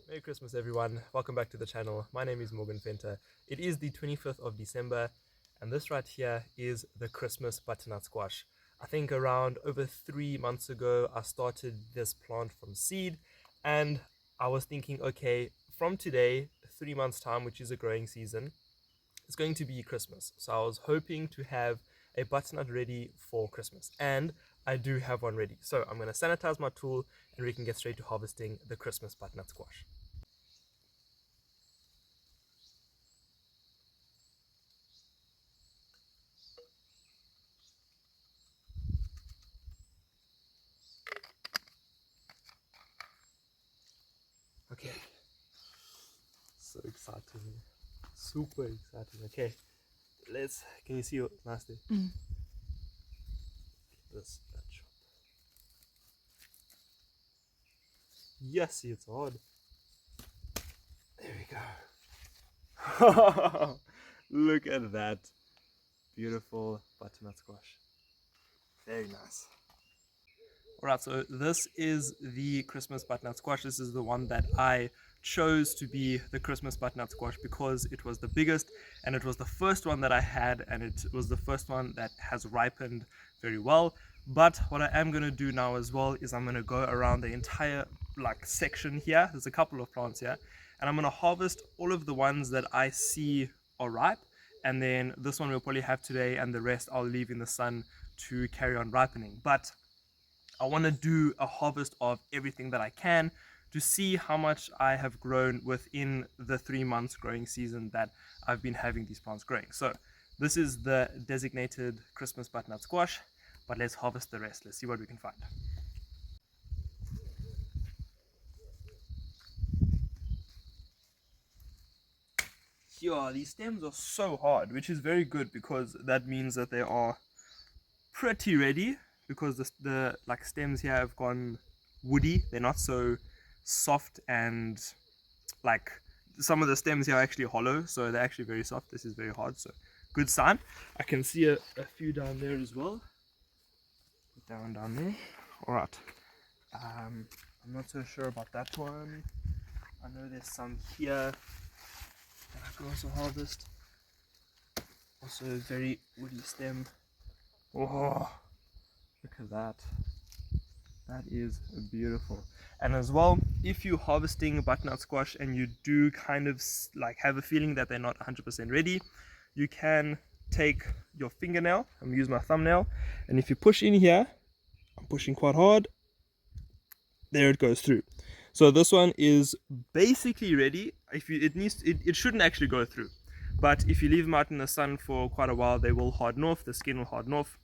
Merry Christmas everyone, welcome back to the channel. My name is Morgan Fenter. It is the 25th of December and this right here is the Christmas butternut squash. I think around over 3 months ago I started this plant from seed and I was thinking, okay, from today, 3 months time, which is a growing season, it's going to be Christmas. So I was hoping to have a butternut ready for Christmas and I do have one ready. So I'm going to sanitize my tool and we can get straight to harvesting the Christmas butternut squash. Okay, so exciting, super exciting. Okay, can you see what nice there? This, that chop. Yes, it's hard. There we go. Look at that. Beautiful butternut squash. Very nice. Alright, so this is the Christmas butternut squash. This is the one that I chose to be the Christmas butternut squash because it was the biggest and it was the first one that I had and it was the first one that has ripened very well. But what I am going to do now as well is I'm going to go around the entire section here. There's a couple of plants here and I'm going to harvest all of the ones that I see are ripe, and then this one we'll probably have today and the rest I'll leave in the sun to carry on ripening. But I want to do a harvest of everything that I can to see how much I have grown within the 3 months growing season that I've been having these plants growing. So this is the designated Christmas butternut squash, but let's harvest the rest. Let's see what we can find. Yeah, these stems are so hard, which is very good because that means that they are pretty ready, because the stems here have gone woody. They're not so soft, and some of the stems here are actually hollow, so they're actually very soft. This is very hard, so good sign. I can see a few down there as well. Down there. All right. I'm not so sure about that one. I know there's some here that I can also harvest. Also a very woody stem. Oh, look at that. That is beautiful. And as well, if you're harvesting butternut squash and you do kind of have a feeling that they're not 100% ready, you can take your fingernail, I'm going to use my thumbnail, and if you push in here, I'm pushing quite hard, there it goes through. So this one is basically ready. It shouldn't actually go through, but if you leave them out in the sun for quite a while, they will harden off, the skin will harden off.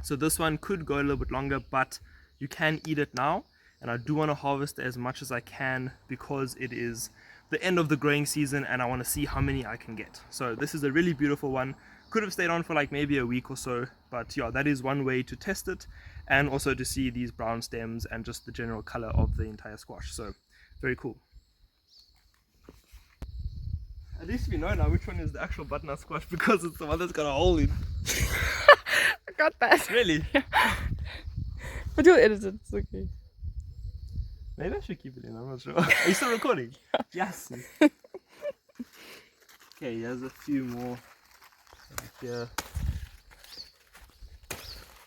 So this one could go a little bit longer, but you can eat it now. And I do want to harvest as much as I can because it is the end of the growing season and I want to see how many I can get. So this is a really beautiful one. Could have stayed on for maybe a week or so, but yeah, that is one way to test it, and also to see these brown stems and just the general color of the entire squash. So very cool. At least we know now which one is the actual butternut squash because it's the one that's got a hole in. I got that. Really? Yeah. But you'll edit it, it's okay. Maybe I should keep it in, I'm not sure. Are you still recording? Yes. Okay, there's a few more right here.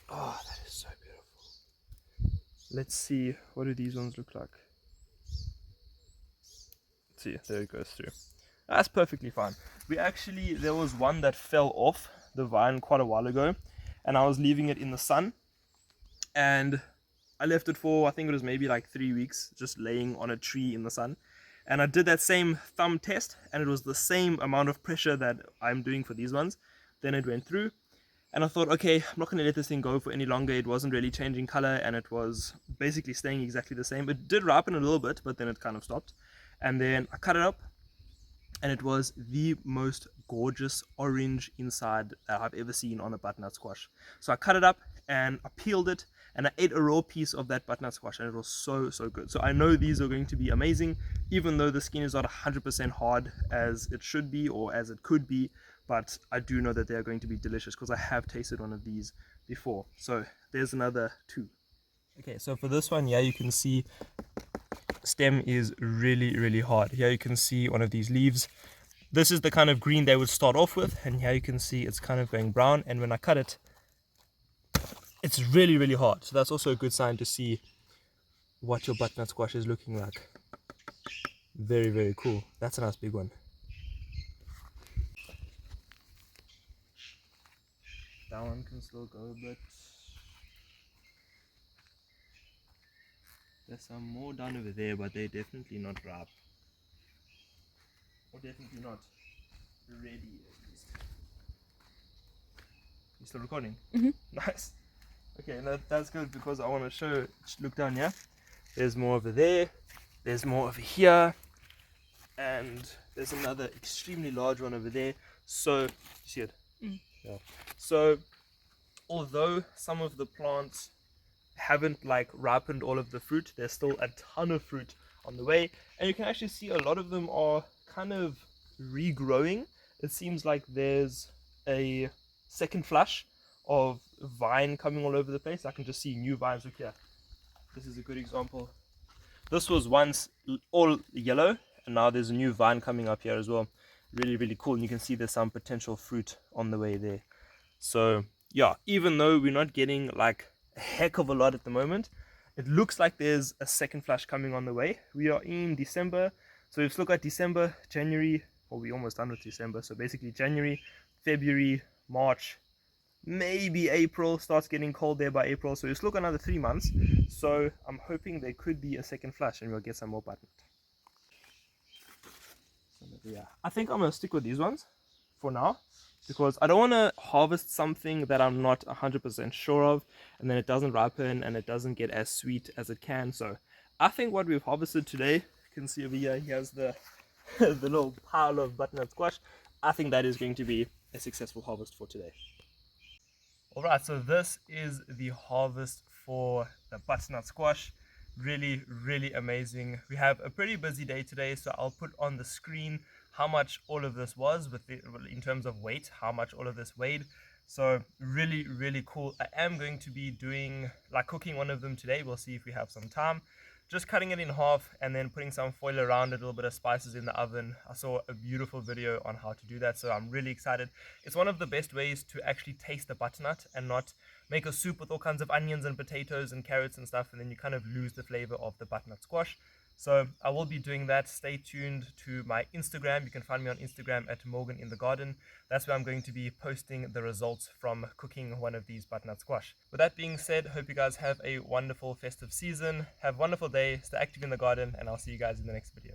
Oh, that is so beautiful. Let's see, what do these ones look like? Let's see, there it goes through. That's perfectly fine. There was one that fell off the vine quite a while ago, and I was leaving it in the sun, and I left it for, I think it was maybe 3 weeks, just laying on a tree in the sun. And I did that same thumb test, and it was the same amount of pressure that I'm doing for these ones. Then it went through, and I thought, okay, I'm not going to let this thing go for any longer. It wasn't really changing color, and it was basically staying exactly the same. It did ripen a little bit, but then it kind of stopped. And then I cut it up, and it was the most gorgeous orange inside that I've ever seen on a butternut squash. So I cut it up and I peeled it and I ate a raw piece of that butternut squash, and it was so good. So I know these are going to be amazing, even though the skin is not 100% hard as it should be or as it could be, but I do know that they are going to be delicious because I have tasted one of these before. So there's another 2. Okay, so for this one, yeah, you can see stem is really hard. Here you can see one of these leaves. This is the kind of green they would start off with, and here you can see it's kind of going brown, and when I cut it, it's really hard. So that's also a good sign to see what your butternut squash is looking like. Very cool. That's a nice big one. That one can still go a bit. There's some more down over there, but they're definitely not ripe. Or definitely not ready at least. You still recording? Mm-hmm. Nice. Okay, that's good because I want to show, look down here. There's more over there. There's more over here. And there's another extremely large one over there. So, you see it? Mm. Yeah. So, although some of the plants haven't like ripened all of the fruit, there's still a ton of fruit on the way, and you can actually see a lot of them are kind of regrowing. It seems like there's a second flush of vine coming all over the place. I can just see new vines. Look here, this is a good example. This was once all yellow, and now there's a new vine coming up here as well. Really cool, and you can see there's some potential fruit on the way there. So yeah, even though we're not getting like a heck of a lot at the moment, it looks like there's a second flush coming on the way. We are in December, so let's look at December, January, well, we're almost done with December, so basically January, February, March, maybe April. Starts getting cold there by April, so let's look another 3 months. So I'm hoping there could be a second flush and we'll get some more butternut. So yeah, I think I'm gonna stick with these ones for now, because I don't want to harvest something that I'm not 100% sure of, and then it doesn't ripen and it doesn't get as sweet as it can. So I think what we've harvested today, you can see over here, here's the the little pile of butternut squash. I think that is going to be a successful harvest for today. Alright, so this is the harvest for the butternut squash. Really amazing. We have a pretty busy day today, so I'll put on the screen how much all of this was in terms of weight, how much all of this weighed. So really cool. I am going to be doing like cooking one of them today. We'll see if we have some time. Just cutting it in half and then putting some foil around it, a little bit of spices in the oven. I saw a beautiful video on how to do that, so I'm really excited. It's one of the best ways to actually taste the butternut and not make a soup with all kinds of onions and potatoes and carrots and stuff, and then you kind of lose the flavor of the butternut squash. So I will be doing that. Stay tuned to my Instagram. You can find me on Instagram at Morgan in the Garden. That's where I'm going to be posting the results from cooking one of these butternut squash. With that being said, hope you guys have a wonderful festive season. Have a wonderful day. Stay active in the garden, and I'll see you guys in the next video.